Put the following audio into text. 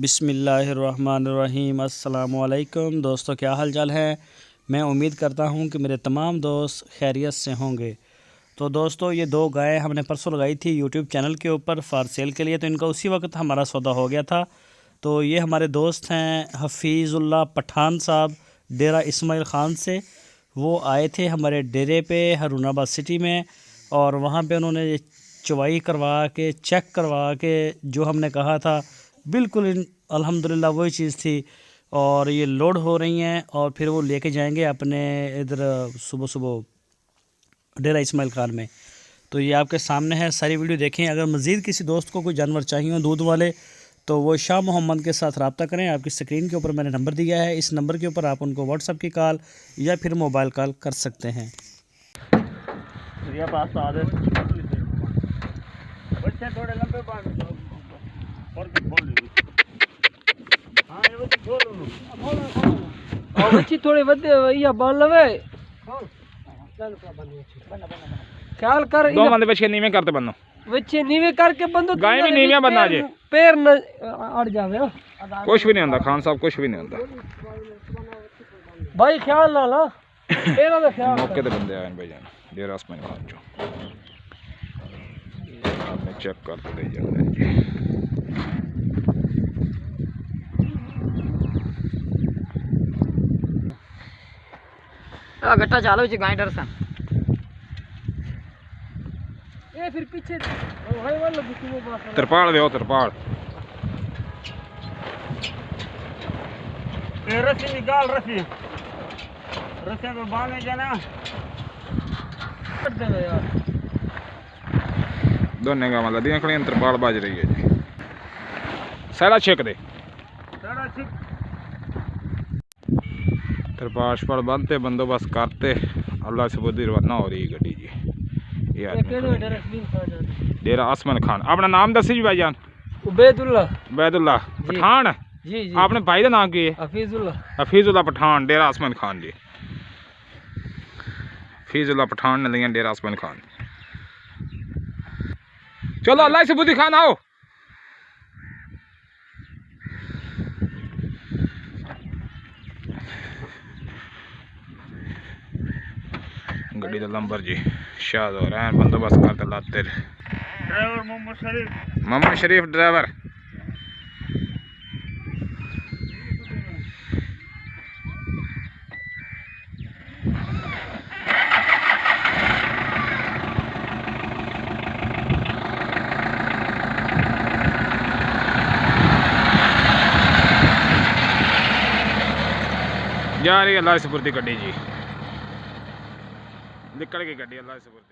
बिस्मिल्लाहिर्रहमानिर्रहीम। अस्सलामुअलैकुम दोस्तों, क्या हाल चाल है। मैं उम्मीद करता हूँ कि मेरे तमाम दोस्त खैरियत से होंगे। तो दोस्तों, ये दो गायें हमने परसों लगाई थी यूट्यूब चैनल के ऊपर फॉर सेल के लिए, तो इनका उसी वक्त हमारा सौदा हो गया था। तो ये हमारे दोस्त हैं हफीज़ुल्लाह पठान साहब, डेरा इस्माइल ख़ान से। वो आए थे हमारे डेरे पे हारूनाबाद सिटी में, और वहाँ पे उन्होंने चवाई करवा के चेक करवा के जो हमने कहा था बिल्कुल अल्हम्दुलिल्लाह वही चीज़ थी। और ये लोड हो रही हैं और फिर वो लेके जाएंगे अपने इधर सुबह सुबह डेरा इस्माइल ख़ान में। तो ये आपके सामने है, सारी वीडियो देखें। अगर मज़ीद किसी दोस्त को कोई जानवर चाहिए हो दूध वाले, तो वो शाह मोहम्मद के साथ रब्ता करें। आपकी स्क्रीन के ऊपर मैंने नंबर दिया है, इस नंबर के ऊपर आप उनको व्हाट्सअप की कॉल या फिर मोबाइल कॉल कर सकते हैं। थोड़ी बाल लवे ख्याल कर, दो बंदे बच्चे नीवे करते बनो, बच्चे नीवे करके बंदो गाय भी नीविया बनना जे पैर न अड़ जावे। कुछ भी नहीं होता खान साहब, कुछ भी नहीं होता भाई, ख्याल ला ला पैरों का ख्याल। मौके ते बंदे आए भाई जान डेरा इस्माइल ख़ान चो, आपने चेक करते दे जाते। गट्टा चालो जी गाय डर सन ये फिर पीछे भाई वाला बुकू बात तिरपाल दे तिरपाल रस्सी निकाल, रस्सी पे बांधे जाना यार। दोने का मतलब दिया खड़ी तिरपाल बाज रही है जी। सारा चेक दे तिरपाश पर बनते बंदोबस्त करते, अल्लाह से बुद्धि रवाना हो रही गड्डी जी। डेरा इस्माइल ख़ान। अपना नाम दसी जी भाईजान। उबैदुल्लाह पठान जी जी। आपने भाई का नाम की है? हफीज़ुल्लाह पठान, डेरा इस्माइल ख़ान जी। हफीज़ुल्लाह पठान ने लिया डेरा इस्माइल ख़ान। चलो अल्लाह से बुद्धि खान आओ। गड्डी का नंबर जी शाद हो रहा है, बंदोबस्त करते लाते। ड्राइवर मोहम्मद शरीफ ड्राइवर। जा रही है अल्लाह से पुरती गड्डी जी, निकल गई गड्डी अल्लाह से पुरती।